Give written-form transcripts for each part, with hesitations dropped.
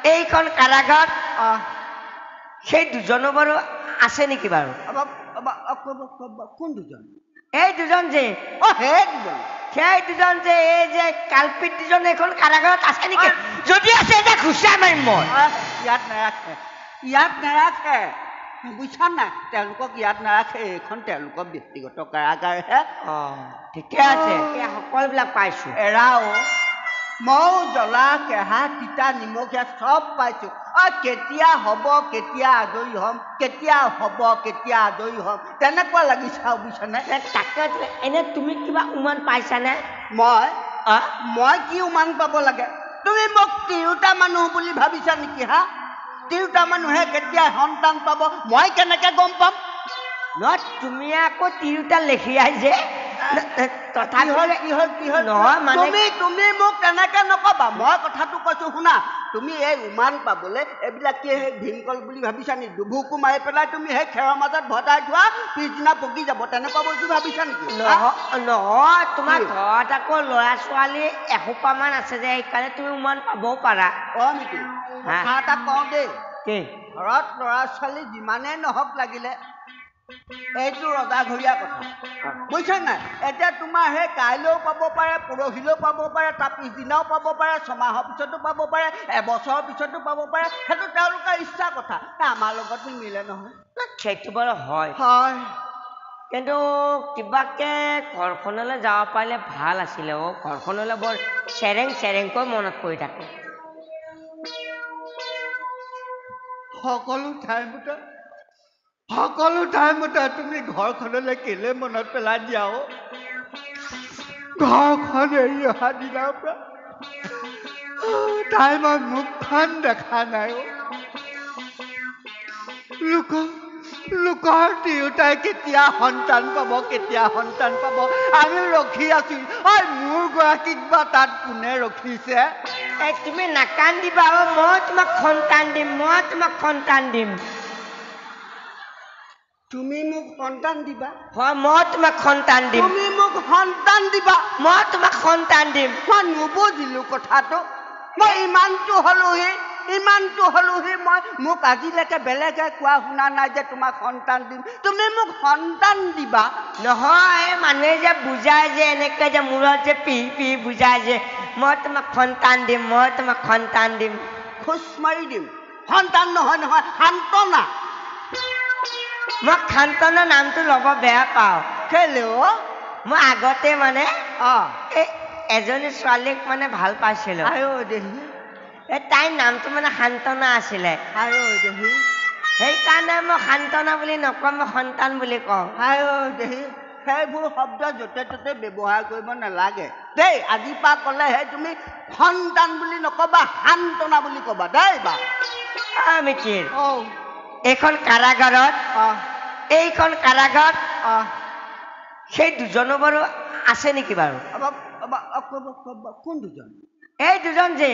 এইখন কাৰাগাৰ সেই দুজনো বাৰু আছে নেকি বাৰু? কোন দুজন? এই দুজন যে সেই দুজন যে এই যে কালপিত দুজন এইখন কাৰাগাৰত আছে নেকি? যদি আছে এতিয়া ঘুচাই মাৰিম মই। ইয়াত নাৰাখে বুজিছা নাই, তেওঁলোকক ইয়াত নাৰাখে, এইখন তেওঁলোকৰ ব্যক্তিগত কাৰাগাৰহে। ঠিকে আছে, সকলোবিলাক পাইছো। এৰাও ময়ো জ্বলা কেহা তিতা নিমখীয়া চব পাইছো। কেতিয়া হ'ব কেতিয়া আজৰি হ'ম, কেতিয়া হ'ব কেতিয়া আজৰি হ'ম তেনেকুৱা লাগিছে আৰু বুজিছানে। তাকে এনে তুমি কিবা উমান পাইছানে? মই কি উমান পাব লাগে? তুমি মোক তিৰোতা মানুহ বুলি ভাবিছা নেকি? তিৰোতা মানুহে কেতিয়া সন্তান পাব মই কেনেকে গম পাম? তুমি আকৌ তিৰোতা লেখিয়াই যে তুমি মোক তেনেকে নকবা। মই কথাটো কৈছো শুনা, তুমি এই উমান পাবলৈ এইবিলাক কি সেই ভীমকল বুলি ভাবিছা নেকি? দুভুকু মাৰি পেলাই তুমি সেই খেৰৰ মাজত ভটাই থোৱা, পিছদিনা পকি যাব তেনেকুৱা বস্তু ভাবিছা নেকি? নহয়, তোমাৰ ঘৰত আকৌ ল'ৰা ছোৱালী এসোপামান আছে যে সেইকাৰণে তুমি উমান পাবও পাৰা। নেকি? কথা এটা কওঁ দেই, ঘৰত ল'ৰা ছোৱালী যিমানেই নহওক লাগিলে এইটো ৰজাঘৰীয়া কথা বুজিছা নাই। এতিয়া তোমাৰ সেই কাইলৈও পাব পাৰে, পৰহিলৈও পাব পাৰে, তাৰ পিছদিনাও পাব পাৰে, ছমাহৰ পিছতো পাব পাৰে, এবছৰৰ পিছতো পাব পাৰে, সেইটো তেওঁলোকৰ ইচ্ছাৰ কথা। আমাৰ লগত মিলে নহয়। সেইটো বাৰু হয়, কিন্তু কিবাকে ঘৰখনলৈ যাব পাৰিলে ভাল আছিলে। ঘৰখনলৈ বৰ চেৰেংকৈ মনত পৰি থাকে। সকলো ঠাইমতে তুমি ঘৰখনলৈ কেলে মনত পেলাই দিয়া? ঘৰখন এৰি অহা দিনাৰ পৰা তাই মই মুখখন দেখা নাই। লোকৰ তিৰোতাই কেতিয়া সন্তান পাব আমি ৰখি আছো। মোৰ গৰাকীক বা তাত কোনে ৰখিছে? তুমি নাকান্দিবা, মই তোমাক সন্তান দিম। তুমি মোক সন্তান দিবা? হয়, মই তোমাক সন্তান দিম। তুমি মোক সন্তান দিবা? মই তোমাক সন্তান দিম। মই নুবুজিলো কথাটো। মই ইমানটো হলোহি মই মোক আজিলৈকে বেলেগে কোৱা শুনা নাই যে তোমাক সন্তান দিম। তুমি মোক সন্তান দিবা? নহয়, মানুহে যে বুজাই যে এনেকে যে মূৰত যে পি বুজাই যে মই তোমাক সন্তান দিম, খোজ মাৰি দিম। সন্তান নহয়, সান্তনা। মই সান্তনা নামটো ল'ব বেয়া পাওঁ। কেলে? মই আগতে মানে এজনী ছোৱালীক মানে ভাল পাইছিলো। তাইৰ নামটো মানে সান্তনা আছিলে। সেইকাৰণে মই সান্তনা বুলি নকওঁ, মই সন্তান বুলি কওঁ। সেইবোৰ শব্দ য'তে ত'তে ব্যৱহাৰ কৰিব নালাগে দেই। আজিৰ পৰা ক'লেহে তুমি সন্তান বুলি নকবা, সান্তনা বুলি কবা দেই। মিতিৰ, এইখন কাৰাগাৰত সেই দুজনো বাৰু আছে নেকি বাৰু? কোন দুজন? এই দুজন যে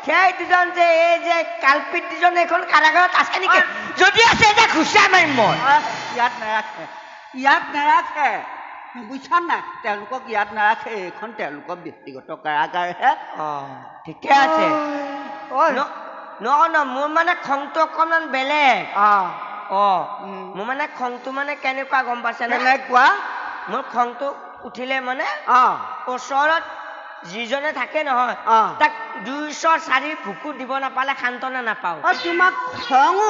সেই দুজন যে এই যে কালপিত দুজন এইখন কাৰাগাৰত আছে নেকি? যদি আছে এতিয়া ঘুচাই মাৰিম মই। ইয়াত নাৰাখে বুজিছা নাই, তেওঁলোকক ইয়াত নাৰাখে, এইখন তেওঁলোকৰ ব্যক্তিগত কাৰাগাৰহে। ঠিকে আছে। নহয়, মোৰ মানে খংটো অকণমান বেলেগ। মোৰ মানে খংটো মানে কেনেকুৱা গম পাইছে? কেনেকুৱা? মোৰ খংটো উঠিলে মানে ওচৰত যিজনে থাকে নহয় তাক 2-4 ভুকু দিব নাপালে সান্তনা নাপাওঁ। তোমাক খঙো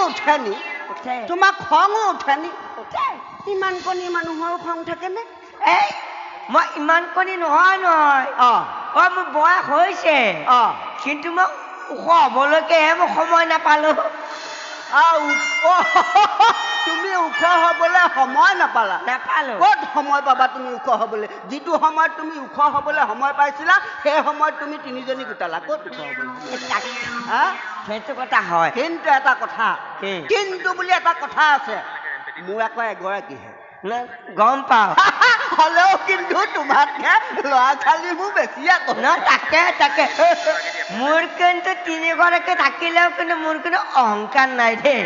উঠে নি? ইমান কণী মানুহৰো খং থাকেনে? মই ইমান কণী নহয়। মোৰ বয়স হৈছে, কিন্তু মই ওখ হবলৈকেহে মই সময় নাপালো। তুমি ওখ হবলৈ সময় নাপালো? ক'ত সময় পাবা তুমি ওখ হবলৈ? যিটো সময়ত তুমি ওখ হবলৈ সময় পাইছিলা সেই সময়ত তুমি 3জনী গোটালা। ক'ত ওখ হবলৈ? সেইটো কথা হয়, কিন্তু এটা কথা, কিন্তু বুলি এটা কথা আছে। মোৰ আকৌ এগৰাকীহে। গম পাওঁ, হলেও কিন্তু তোমাতকে ল'ৰা ছোৱালীবোৰ বেছি আকৌ। তাকে মোৰ কিন্তু 3গৰাকী থাকিলেও কিন্তু মোৰ কিন্তু অহংকাৰ নাই দেই।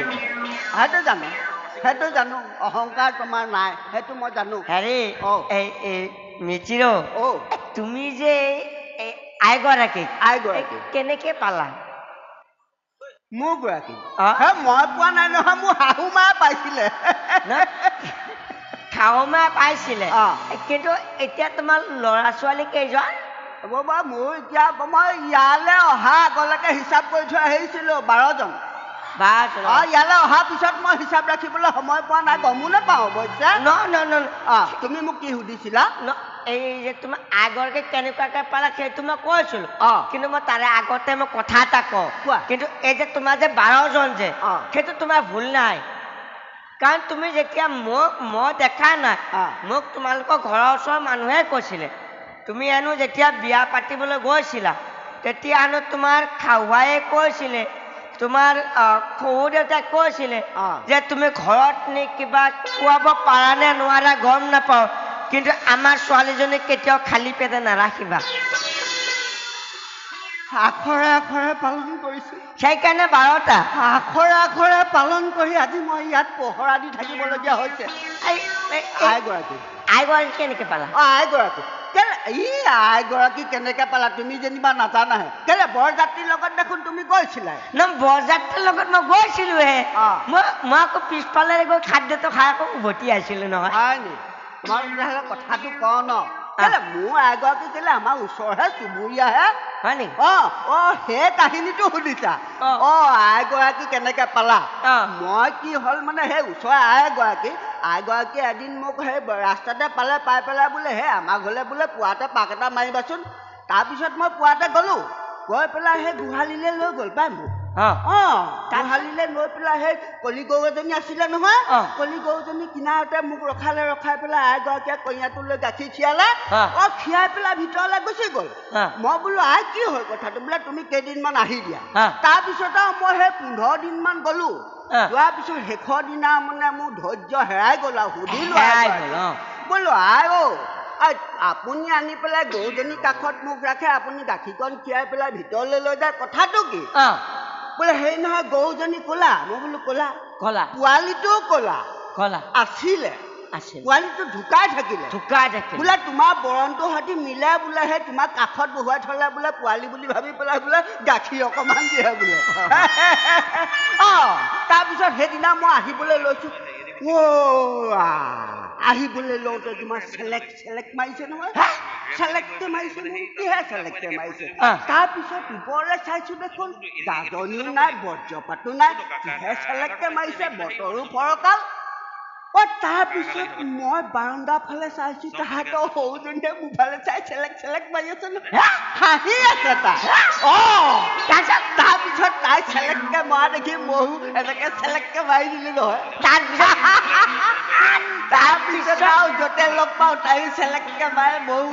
সেইটো জানো অহংকাৰ তোমাৰ নাই, সেইটো মই জানো। মিচিৰ, তুমি যে আইগৰাকী কেনেকে পালা? মোৰ গৰাকী হে মই পোৱা নাই নহয় মোৰ শাহু মায়ে পাইছিলে শাহু মায়ে পাইছিলে কিন্তু এতিয়া তোমাৰ ল'ৰা ছোৱালী কেইজন বাবা মোৰ এতিয়া মই ইয়ালৈ অহা আগলৈকে হিচাপ কৰি থৈ আহিছিলো 12জন ইয়ালৈ অহাৰ পিছত মই হিচাপ ৰাখিবলৈ সময় পোৱা নাই গমো নাপাওঁ অৱশ্যে তুমি মোক কি সুধিছিলা এই যে তোমাৰ আগৰকে কেনেকুৱাকে পালা সেইটো মই কৈছিলো কিন্তু মই তাৰে আগতে মই কথা এটা কওঁ কিন্তু এই যে তোমাৰ যে 12জন যে সেইটো তোমাৰ ভুল নাই কাৰণ তুমি যেতিয়া মই দেখা নাই মোক তোমালোকৰ ঘৰৰ ওচৰৰ মানুহে কৈছিলে তুমি হেনো যেতিয়া বিয়া পাতিবলৈ গৈছিলা তেতিয়া হেনো তোমাৰ খাৱায়ে কৈছিলে তোমাৰ শহুৰ দেউতাই কৈছিলে যে তুমি ঘৰত নি কিবা খুৱাব পাৰা নে নোৱাৰা গম নাপাওঁ কিন্তু আমাৰ ছোৱালীজনীক কেতিয়াও খালী পেটে নাৰাখিবা আখৰে আখৰে পালন কৰিছো সেইকাৰণে 12টা আখৰে আখৰে পালন কৰি আজি মই ইয়াত পহৰা দি থাকিবলগীয়া হৈছে আইগৰাকী কেনেকে পালা আইগৰাকী আইগৰাকী কেনেকে পালা তুমি যেনিবা নাজানাহে কেলে বৰযাত্ৰীৰ লগত দেখোন তুমি গৈছিলা বৰযাত্ৰীৰ লগত মই গৈছিলোহে মই আকৌ পিছফালে গৈ খাদ্যটো খাই আকৌ উভতি আহিছিলো নহয় তোমাৰ তেতিয়াহ'লে কথাটো কওঁ ন কেলে মোৰ আইগৰাকী কেলে আমাৰ ওচৰহে চুবুৰীয়াহে হয় নেকি সেই কাহিনীটো শুনিছা আইগৰাকী কেনেকে পালা মই কি হ'ল মানে সেই ওচৰৰ আইগৰাকী এদিন মোক সেই ৰাস্তাতে পাই পেলাই বোলে সেই আমাৰ ঘৰলে বোলে পুৱাতে পাক এটা মাৰিবাচোন তাৰপিছত মই পুৱাতে গ'লো গৈ পেলাই সেই গোহালিলৈ লৈ গ'ল পাই মোক গোহালিলৈ লৈ পেলাই সেই কলি গৰু এজনী আছিলে নহয় কলি গৰুজনী কিনাৰতে মোক ৰখাই পেলাই আইগৰাকীয়ে কইনাটো লৈ গাখীৰ খীৰালে খীৰাই পেলাই ভিতৰলৈ গুচি গ'ল মই বোলো আই কি হ'ল কথাটো বোলে তুমি কেইদিনমান আহি দিয়া তাৰপিছত আৰু মই সেই 15 দিনমান গ'লো যোৱাৰ পিছত শেষৰ দিনা মানে মোৰ ধৈৰ্য হেৰাই গ'ল আৰু সুধিলো বোলো আপুনি আনি পেলাই গৰুজনীৰ কাষত মোক ৰাখে আপুনি গাখীৰকণ খীৰাই পেলাই ভিতৰলৈ লৈ যায় কথাটো কি বোলে সেই নহয় গৰুজনী ক'লা মই বোলো ক'লা পোৱালিটোও ক'লা আছিলে পোৱালিটো ঢুকাই থাকিলে বোলে তোমাৰ বৰণটো সৈতে মিলে বোলে সেই তোমাক কাষত বহুৱাই থলে বোলে পোৱালি বুলি ভাবি পেলাই বোলে গাখীৰ অকণমান দিয়ে বোলে তাৰপিছত সেইদিনা মই আহিবলৈ লৈছো আহিবলৈ লওঁতে তোমাৰ চেলেক্ট মাৰিছে নহয় চেলেক্টে মাৰিছে কিহে চেলেক্টে মাৰিছে তাৰপিছত ওপৰলৈ চাইছো দেখোন গাজনিও নাই বজ্ৰপাতো নাই কিহে চেলেক্টে মাৰিছে বতৰো ফৰকাল তাৰপিছত মই বাৰাণ্ডাৰ ফালে চাইছো তাহাঁতৰ সৰুজনীয়ে মোবাইলে চাই চেলেক্ট মাৰি আছে হাঁহি আছে তাৰপিছত তাই চেলেক্টকে মৰা দেখি ময়ো এনেকে চেলেক্টকে মাৰি দিলো নহয় তাৰপিছত আৰু য'তে লগ পাওঁ তাই চেলেক্টকে মাৰে ময়ো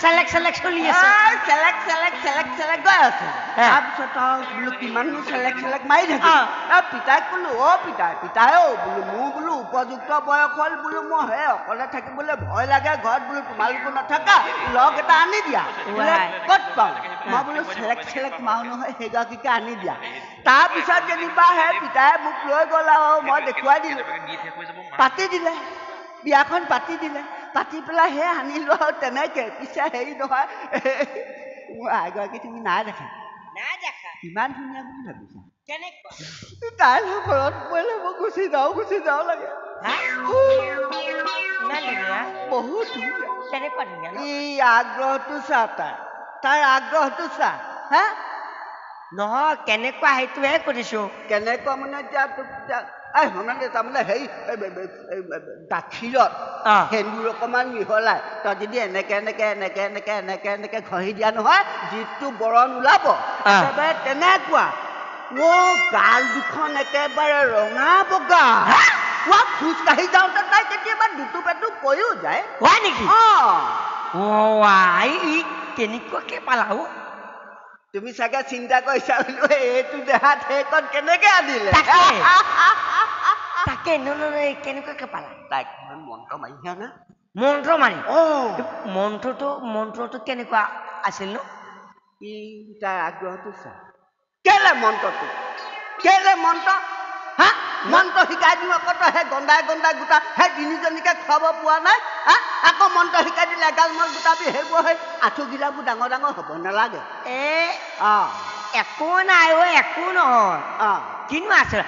চেলেক্ট চলি আছে চেলেক্ট গৈ আছে তাৰপিছত আৰু বোলো কিমাননো চেলেক্ট মাৰি থাকে পিতাইক ক'লো পিতাই বোলো মোৰ বোলো উপযুক্ত বয়স হ'ল বোলো মই সেই অকলে থাকিবলৈ ভয় লাগে ঘৰত বোলো তোমালোকো নাথাকা লগ এটা আনি দিয়া ক'ত পাওঁ মই বোলো চেলেক্ট মাৰো নহয় সেইগৰাকীকে আনি দিয়া তাৰপিছত যেনিবা সেই পিতাই মোক লৈ গ'ল আৰু মই দেখুৱাই দিলো পাতি দিলে বিয়াখন পাতি পেলাই সেই আনিলো আৰু তেনেকে পিছে হেৰি নহয় মোৰ আইগৰাকী তুমি নাই দেখা কিমান ধুনীয়া বুলি ভাবিছা তাইলৈ ঘৰত পৰিলে মই গুচি যাওঁ লাগে বহুত ধুনীয়া এই আগ্ৰহটো চা তাইৰ আগ্ৰহটো চা নহয় কেনেকুৱা সেইটোহে কৰিছো কেনেকুৱা মানে তাৰমানে হেৰি গাখীৰত সেন্দুৰ অকণমান মিহলাই তই যদি এনেকে ঘঁহি দিয়া নহয় যিটো বৰণ ওলাব একেবাৰে তেনেকুৱা গাল দুখন একেবাৰে ৰঙা বগা খোজকাঢ়ি যাওঁতে তাই কেতিয়াবা দুটু কৈও যায় হয় নেকি কেনেকুৱাকে পালা তুমি চাগে চিন্তা কৰিছা এইটো দেহাত সেইকণ কেনেকে আনিলে তাকে কেনেকুৱাকে পালা তাইক মন্ত্ৰ মাৰিছা না মন্ত্ৰ মাৰি মন্ত্ৰটো কেনেকুৱা আছিল নো তাইৰ আগ্ৰহটো চা কেলে মন্ত্ৰ মন্ত্ৰ শিকাই দিওঁ আকৌ তই সেই গন্ধাই গোটা সেই তিনিজনীকে খুৱাব পোৱা নাই আকৌ মন্ত্ৰ শিকাই দিলে এগাল মন গোটাবি সেইবোৰ সেই আঁঠু গিলাবোৰ ডাঙৰ হ'ব নালাগে একো নাই একো নহয় কিনো আছে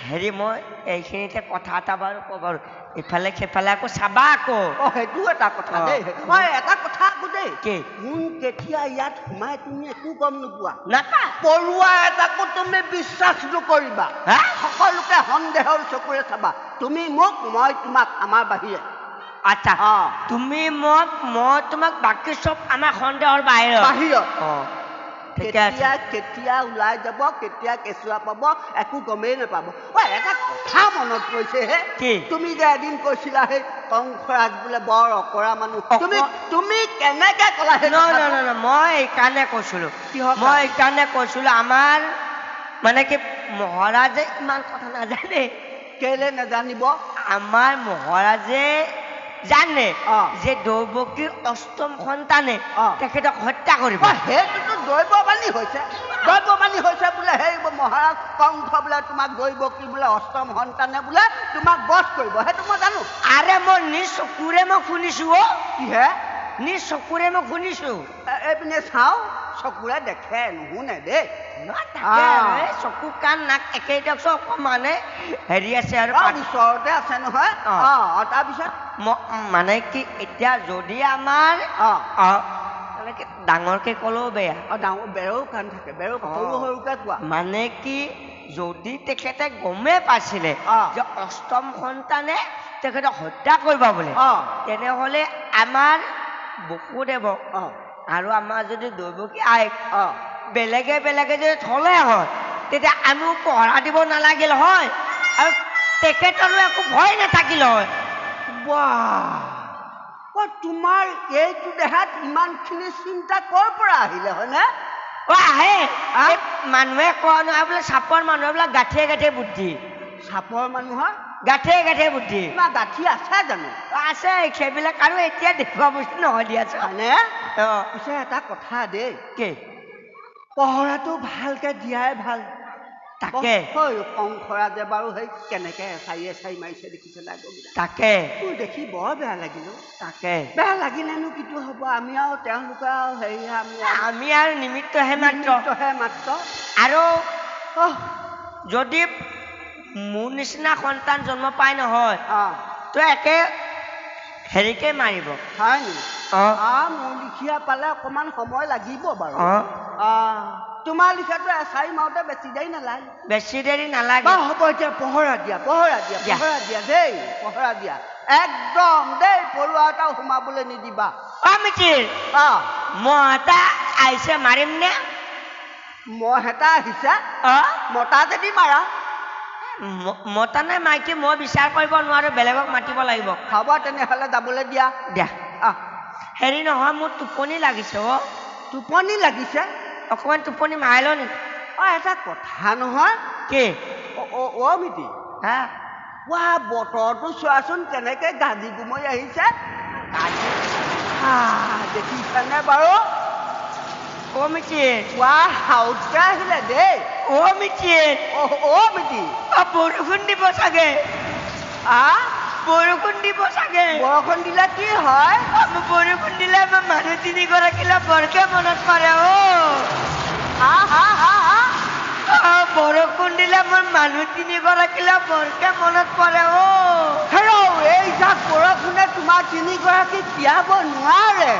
হেৰি মই এইখিনিতে কথা এটা বাৰু ক'ব বাৰু ইফালে সিফালে আকৌ চাবা আকৌ সেইটো এটা কথা দেই মই এটা কথা আকৌ দেই কি কোন কেতিয়া ইয়াত সোমাই তুমি একো গম নোপোৱা নাপা পৰুৱা এটাকো তুমি বিশ্বাস নকৰিবা সকলোকে সন্দেহৰ চকুৰে চাবা তুমি মোক মই তোমাক আমাৰ বাহিৰে আচ্ছা তুমি মই তোমাক বাকী চব আমাৰ সন্দেহৰ বাহিৰত কেতিয়া ওলাই যাব কেতিয়া কেঁচুৱা পাব একো গমেই নাপাব এটা কথা মনত পৰিছে হে তুমি যে এদিন কৈছিলা সেই কংসৰাজ বোলে বৰ অকৰা মানুহ তুমি কেনেকে ক'লা মই এইকাৰণে কৈছিলো আমাৰ মানে কি মহাৰাজে ইমান কথা নাজানে কেলে নাজানিব আমাৰ মহাৰাজে জানে যে দৈৱকীৰ অষ্টম সন্তানে তেখেতক হত্যা কৰিব সেইটোতো দৈৱবাণী হৈছে বোলে সেই মহাৰাজ কংস বোলে তোমাক দৈৱকী বোলে অষ্টম সন্তানে বোলে তোমাক বধ কৰিব সেইটো মই জানো আৰে মই নিজ চকুৰে মই শুনিছো কিহে নিজ চকুৰে মই শুনিছো এইপিনে চাওঁ চকুৰে দেখে নুশুনে দেই চকু কাণ নাক একেই দিয়কচোন অকণমানে হেৰি আছে আৰু ওচৰতে আছে নহয় তাৰপিছত মানে কি এতিয়া যদি আমাৰ ডাঙৰকে ক'লেও বেয়া বেৰো কাণ থাকে বেৰো সৰু সৰুকে কোৱা মানে কি যদি তেখেতে গমেই পাইছিলে যে অষ্টম সন্তানে তেখেতক হত্যা কৰিব বুলি তেনেহ'লে আমাৰ বসুদেৱ আৰু আমাৰ যদি দৈৱকী আইক বেলেগে যদি থলে হয় তেতিয়া আমিও পহৰা দিব নালাগিল হয় আৰু তেখেতৰো একো ভয় নাথাকিল হয় তোমাৰ এইটো দেহাত ইমানখিনি চিন্তা কৰ পৰা আহিলে হয়নে আহে মানুহে কোৱা নহয় বোলে চাপৰ মানুহ বিলাক গাঁঠিয়ে বুদ্ধি চাপৰ মানুহৰ গাঁঠিয়ে বুদ্ধি গাঁঠি আছে জানো আছে সেইবিলাক আৰু এতিয়া দেখুওৱা বস্তু নহয় দিয়াচোন হয়নে পিছে এটা কথা দেই কি পহৰাটো ভালকে দিয়াই ভাল তাকে কংসৰাজে বাৰু সেই কেনেকে এচাৰি মাৰিছে দেখিছে নাই তাকে দেখি বৰ বেয়া লাগিল তাকে বেয়া লাগিলেনো কিটো হ'ব আমি আৰু তেওঁলোকে আৰু হেৰি আমি আৰু নিমিত্তহে মাত্ৰ আৰু যদি মোৰ নিচিনা সন্তান জন্ম পাই নহয় তো একে হেৰিকে মাৰিব হয় নি মোৰ লিখীয়া পালে অকণমান সময় লাগিব বাৰু তোমাৰ লিখাটো এচাৰি মাৰোতে বেছি দেৰি নালাগে হ'ব এতিয়া পহৰা দিয়া দেই পহৰা দিয়া একদম দেই পৰুৱা এটাও সোমাবলৈ নিদিবা মহ এটা আহিছে মাৰিম নে মহ এটা আহিছে মতা যদি মাৰা মতা নাই মাইকী মই বিচাৰ কৰিব নোৱাৰো বেলেগক মাতিব লাগিব হ'ব তেনেহ'লে যাবলৈ দিয়া হেৰি নহয় মোৰ টোপনি লাগিছে টোপনি লাগিছে অকণমান টোপনি মাৰি ল নেকি এটা কথা নহয় কি মিতি বতৰটো চোৱাচোন কেনেকে গাজি গুমৰি আহিছে দেখিছানে বাৰু মিতি হাউচকে আহিলে দেই মিতি মিতি বৰষুণ দিব চাগে বৰষুণ দিলে কি হয় বৰষুণ দিলে আমাৰ মানুহ 3গৰাকীলৈ বৰকে মনত পৰে বৰষুণ দিলে মোৰ মানুহ 3গৰাকীলৈ বৰকে মনত পৰে এই যাক বৰষুণে তোমাৰ 3গৰাকীক তিয়াব নোৱাৰে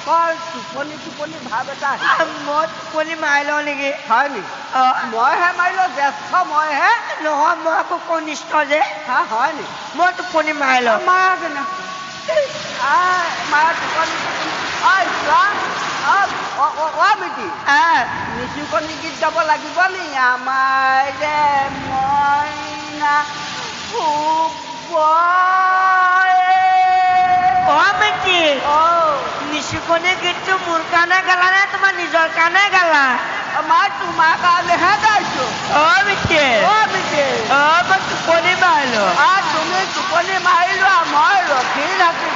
টোপনি ভাৱ এটা মই টোপনি মাৰি লওঁ নেকি হয় নি মইহে মাৰিলো জ্যেষ্ঠ মইহে নহয় মই আকৌ কনিষ্ঠ যে হয় নি মই টোপনি মাৰি লওঁ মিতি নিচুকনি গীত গাব লাগিব নি আমাৰ যে মইনা নিচুকনি গীতটো মোৰ কাৰণে গালা নে তোমাৰ নিজৰ কাৰণে গালা মই তোমাৰ কাৰণেহে গাইছো মই টোপনি মাৰিলো তুমি টোপনি মাৰিলো মই ৰখি থাকিম